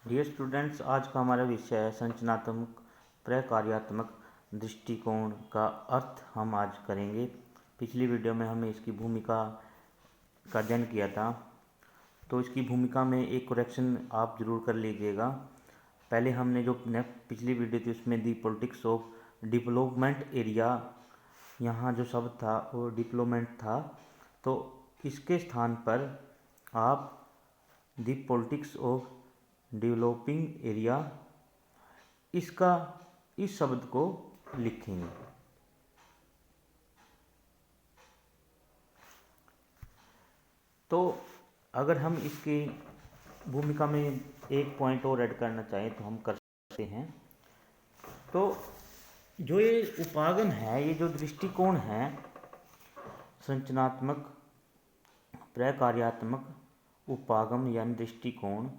Dear students, आज का हमारा विषय है संरचनात्मक प्रकार्यात्मक दृष्टिकोण का अर्थ हम आज करेंगे। पिछली वीडियो में हमने इसकी भूमिका का अध्ययन किया था, तो इसकी भूमिका में एक करेक्शन आप जरूर कर लीजिएगा। पहले हमने जो पिछली वीडियो थी उसमें दी पॉलिटिक्स ऑफ डेवलपमेंट एरिया, यहाँ जो शब्द था वो डिप्लोमेंट था, तो इसके स्थान पर आप दी पॉलिटिक्स ऑफ डेवलपिंग एरिया इसका इस शब्द को लिखेंगे। तो अगर हम इसकी भूमिका में एक पॉइंट और ऐड करना चाहें तो हम कर सकते हैं। तो जो ये उपागम है, ये जो दृष्टिकोण है संरचनात्मक प्रकार्यात्मक उपागम यानी दृष्टिकोण,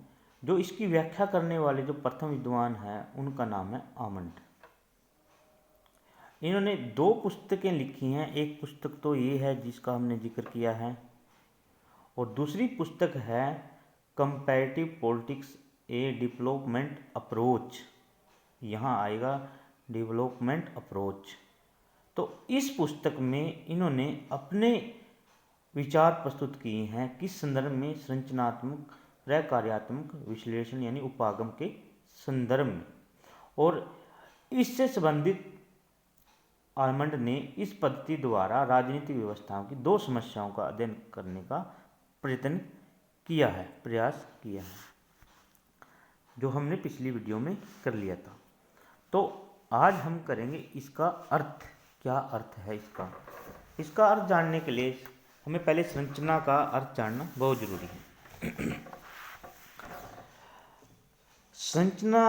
जो इसकी व्याख्या करने वाले जो प्रथम विद्वान हैं उनका नाम है आमंड। इन्होंने दो पुस्तकें लिखी हैं। एक पुस्तक तो ये है जिसका हमने जिक्र किया है, और दूसरी पुस्तक है कंपैरेटिव पॉलिटिक्स ए डेवलपमेंट अप्रोच। यहाँ आएगा डेवलपमेंट अप्रोच। तो इस पुस्तक में इन्होंने अपने विचार प्रस्तुत किए हैं किस संदर्भ में, संरचनात्मक प्रकार्यात्मक विश्लेषण यानी उपागम के संदर्भ में। और इससे संबंधित आमंड ने इस पद्धति द्वारा राजनीतिक व्यवस्थाओं की दो समस्याओं का अध्ययन करने का प्रयत्न किया है, प्रयास किया है, जो हमने पिछली वीडियो में कर लिया था। तो आज हम करेंगे इसका अर्थ। क्या अर्थ है इसका? इसका अर्थ जानने के लिए हमें पहले संरचना का अर्थ जानना बहुत जरूरी है। संरचना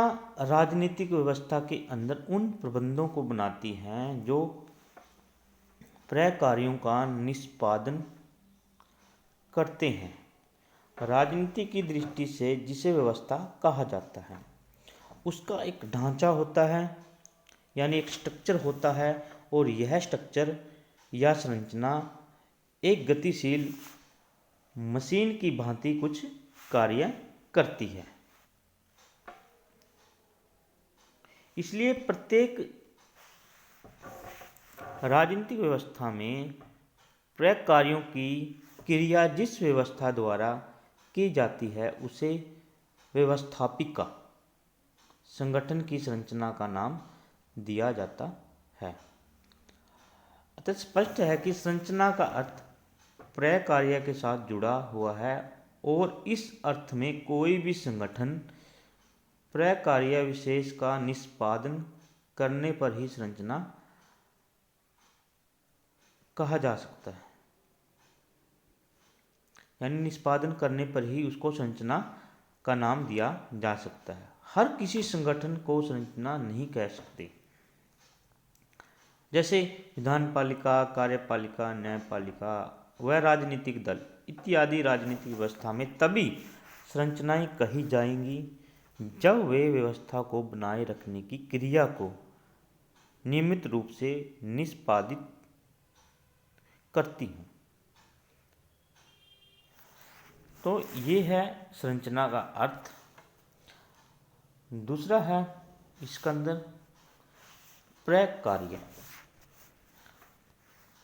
राजनीतिक व्यवस्था के अंदर उन प्रबंधों को बनाती हैं जो प्रकार्यों का निष्पादन करते हैं। राजनीति की दृष्टि से जिसे व्यवस्था कहा जाता है उसका एक ढांचा होता है, यानी एक स्ट्रक्चर होता है, और यह स्ट्रक्चर या संरचना एक गतिशील मशीन की भांति कुछ कार्य करती है। इसलिए प्रत्येक राजनीतिक व्यवस्था में प्रकार्यों की क्रिया जिस व्यवस्था द्वारा की जाती है उसे व्यवस्थापिका संगठन की संरचना का नाम दिया जाता है। अतः स्पष्ट है कि संरचना का अर्थ प्रकार्य के साथ जुड़ा हुआ है, और इस अर्थ में कोई भी संगठन प्रकार्य विशेष का निष्पादन करने पर ही संरचना कहा जा सकता है, यानी निष्पादन करने पर ही उसको संरचना का नाम दिया जा सकता है। हर किसी संगठन को संरचना नहीं कह सकते। जैसे विधानपालिका, कार्यपालिका, न्यायपालिका व राजनीतिक दल इत्यादि राजनीतिक व्यवस्था में तभी संरचनाएं कही जाएंगी जब वे व्यवस्था को बनाए रखने की क्रिया को नियमित रूप से निष्पादित करती हूँ। तो ये है संरचना का अर्थ। दूसरा है इसके अंदर प्रकार्य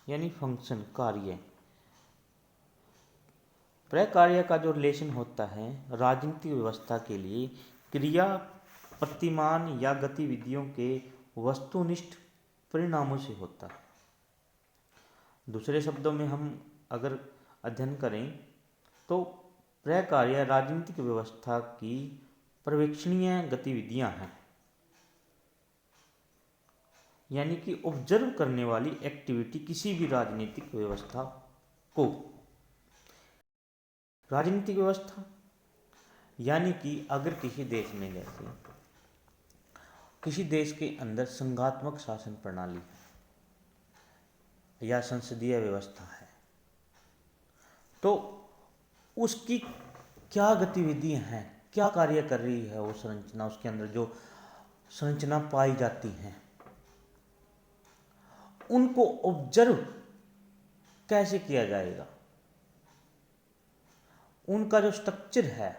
यानी फंक्शन, कार्य। प्रकार्य का जो रिलेशन होता है राजनीतिक व्यवस्था के लिए क्रिया, प्रतिमान या गतिविधियों के वस्तुनिष्ठ परिणामों से होता है। दूसरे शब्दों में हम अगर अध्ययन करें तो प्रकार्य राजनीतिक व्यवस्था की पर्यवेक्षणीय गतिविधियां हैं, यानी कि ऑब्जर्व करने वाली एक्टिविटी किसी भी राजनीतिक व्यवस्था को। राजनीतिक व्यवस्था यानी कि अगर किसी देश में, जैसे किसी देश के अंदर संघात्मक शासन प्रणाली है या संसदीय व्यवस्था है, तो उसकी क्या गतिविधियां हैं, क्या कार्य कर रही है वो संरचना, उसके अंदर जो संरचना पाई जाती हैं उनको ऑब्जर्व कैसे किया जाएगा। उनका जो स्ट्रक्चर है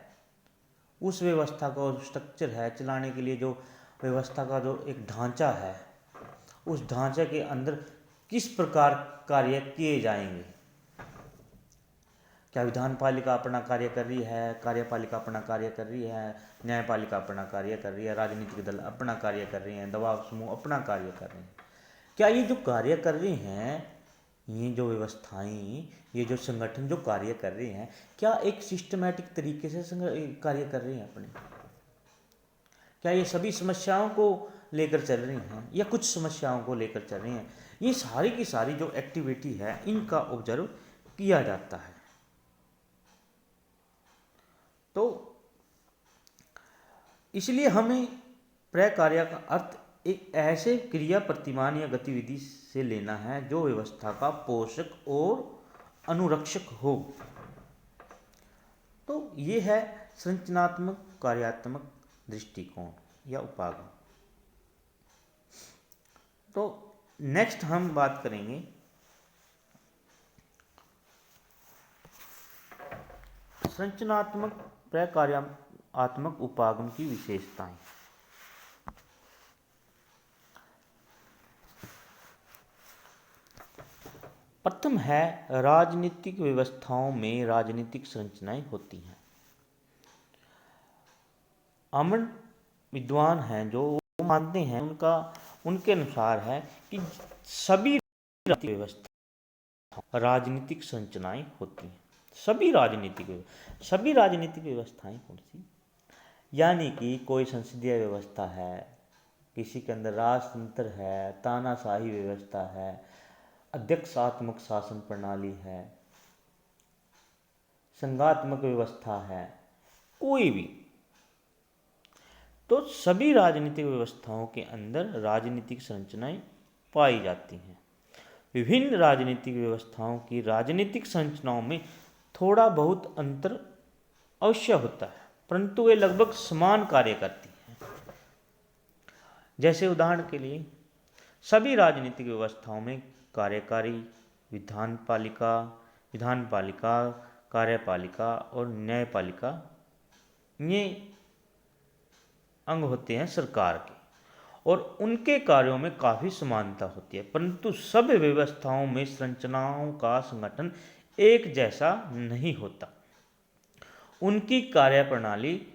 उस व्यवस्था का स्ट्रक्चर है, चलाने के लिए जो व्यवस्था का जो एक ढांचा है, उस ढांचे के अंदर किस प्रकार कार्य किए जाएंगे। क्या विधानपालिका अपना कार्य कर रही है, कार्यपालिका अपना कार्य कर रही है, न्यायपालिका अपना कार्य कर रही है, राजनीतिक दल अपना कार्य कर रहे हैं, दबाव समूह अपना कार्य कर रहे हैं। क्या ये जो कार्य कर रहे हैं, ये जो व्यवस्थाएं, ये जो संगठन जो कार्य कर रहे हैं, क्या एक सिस्टमैटिक तरीके से कार्य कर रहे हैं अपने? क्या ये सभी समस्याओं को लेकर चल रही हैं या कुछ समस्याओं को लेकर चल रही हैं? ये सारी की सारी जो एक्टिविटी है, इनका ऑब्जर्व किया जाता है। तो इसलिए हमें प्रक्रिया का अर्थ एक ऐसे क्रिया, प्रतिमान या गतिविधि से लेना है जो व्यवस्था का पोषक और अनुरक्षक हो। तो ये है संरचनात्मक कार्यात्मक दृष्टिकोण या उपागम। तो नेक्स्ट हम बात करेंगे संरचनात्मक प्रक्रियात्मक उपागम की विशेषताएं। प्रथम है, राजनीतिक व्यवस्थाओं में राजनीतिक संरचनाएं होती हैं। अमन विद्वान हैं जो मानते हैं, उनके अनुसार है कि सभी राजनीतिक व्यवस्था राजनीतिक संरचनाएं होती हैं। सभी राजनीतिक व्यवस्थाएं होती, यानी कि कोई संसदीय व्यवस्था है, किसी के अंदर राजतंत्र है, तानाशाही व्यवस्था है, अध्यक्षात्मक शासन प्रणाली है, संघात्मक व्यवस्था है, कोई भी, तो सभी राजनीतिक व्यवस्थाओं के अंदर राजनीतिक संरचनाएं पाई जाती हैं। विभिन्न राजनीतिक व्यवस्थाओं की राजनीतिक संरचनाओं में थोड़ा बहुत अंतर अवश्य होता है, परंतु वे लगभग समान कार्य करती हैं। जैसे उदाहरण के लिए, सभी राजनीतिक व्यवस्थाओं में कार्यकारी, विधानपालिका, कार्यपालिका और न्यायपालिका, ये अंग होते हैं सरकार के, और उनके कार्यों में काफ़ी समानता होती है, परंतु सभी व्यवस्थाओं में संरचनाओं का संगठन एक जैसा नहीं होता। उनकी कार्यप्रणाली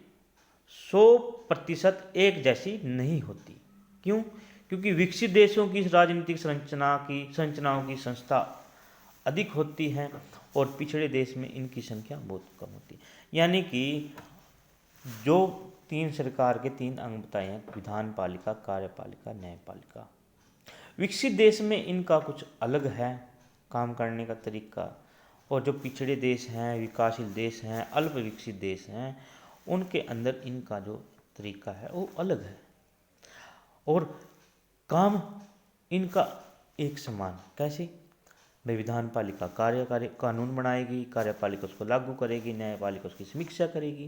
100% एक जैसी नहीं होती। क्यों? क्योंकि विकसित देशों की राजनीतिक संरचनाओं की संस्था अधिक होती है और पिछड़े देश में इनकी संख्या बहुत कम होती है। यानी कि जो तीन सरकार के तीन अंग बताए हैं, विधानपालिका, कार्यपालिका, न्यायपालिका, विकसित देश में इनका कुछ अलग है काम करने का तरीका, और जो पिछड़े देश हैं, विकासशील देश हैं, अल्प विकसित देश हैं, उनके अंदर इनका जो तरीका है वो अलग है, और काम इनका एक समान। कैसे? भाई विधानपालिका कानून बनाएगी, कार्यपालिका उसको लागू करेगी, न्यायपालिका उसकी समीक्षा करेगी।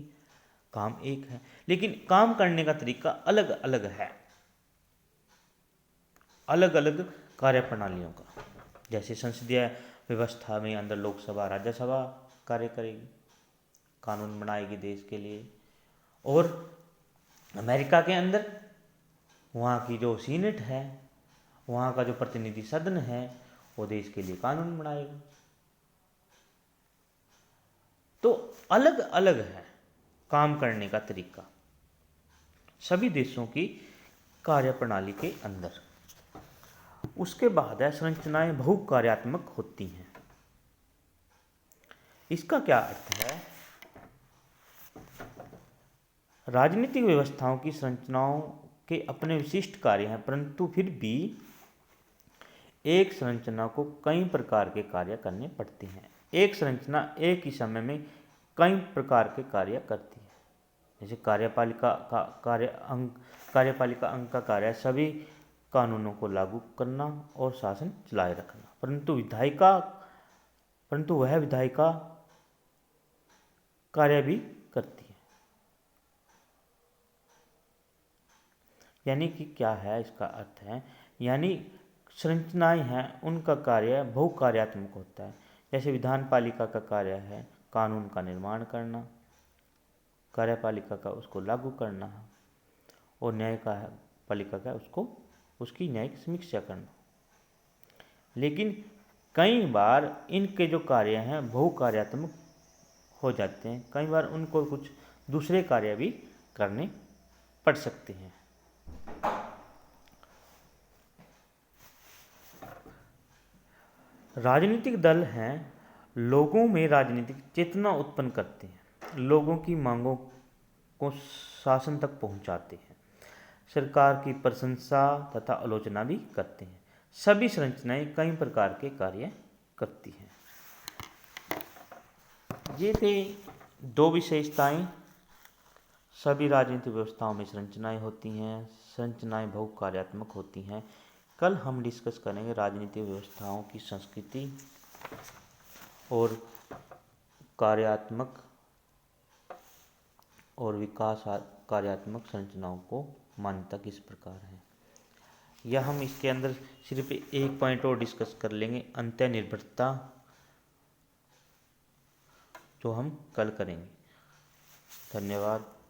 काम एक है, लेकिन काम करने का तरीका अलग अलग है, अलग अलग कार्य प्रणालियों का। जैसे संसदीय व्यवस्था में अंदर लोकसभा, राज्यसभा कार्य करेगी, कानून बनाएगी देश के लिए, और अमेरिका के अंदर वहाँ की जो सीनेट है, वहाँ का जो प्रतिनिधि सदन है, वो देश के लिए कानून बनाएगा। तो अलग अलग है काम करने का तरीका सभी देशों की कार्यप्रणाली के अंदर। उसके बाद है, संरचनाएं बहुकार्यात्मक होती हैं। इसका क्या अर्थ है? राजनीतिक व्यवस्थाओं की संरचनाओं के अपने विशिष्ट कार्य हैं, परंतु फिर भी एक संरचना को कई प्रकार के कार्य करने पड़ते हैं। एक संरचना एक ही समय में कई प्रकार के कार्य करती है। जैसे कार्यपालिका अंग का कार्य है सभी कानूनों को लागू करना और शासन चलाए रखना, परंतु वह विधायिका कार्य भी करती है। यानी कि क्या है इसका अर्थ है, यानी संरचनाएं हैं उनका कार्य बहुकार्यात्मक होता है। जैसे विधानपालिका का कार्य है कानून का निर्माण करना, कार्यपालिका का उसको लागू करना और न्यायपालिका का उसको उसकी न्यायिक समीक्षा करना। लेकिन कई बार इनके जो कार्य हैं बहुकार्यात्मक हो जाते हैं, कई बार उनको कुछ दूसरे कार्य भी करने पड़ सकते हैं। राजनीतिक दल हैं लोगों में राजनीतिक चेतना उत्पन्न करते हैं, लोगों की मांगों को शासन तक पहुंचाते हैं, सरकार की प्रशंसा तथा आलोचना भी करते हैं। सभी संरचनाएं कई प्रकार के कार्य करती हैं। ये थे दो विशेषताएं। सभी राजनीतिक व्यवस्थाओं में संरचनाएं होती हैं, संरचनाएं बहुकार्यात्मक होती हैं। कल हम डिस्कस करेंगे राजनीतिक व्यवस्थाओं की संस्कृति और कार्यात्मक और विकास कार्यात्मक संरचनाओं को मान्यता किस प्रकार है। या हम इसके अंदर सिर्फ एक पॉइंट और डिस्कस कर लेंगे, अंतर्निर्भरता, जो हम कल करेंगे। धन्यवाद।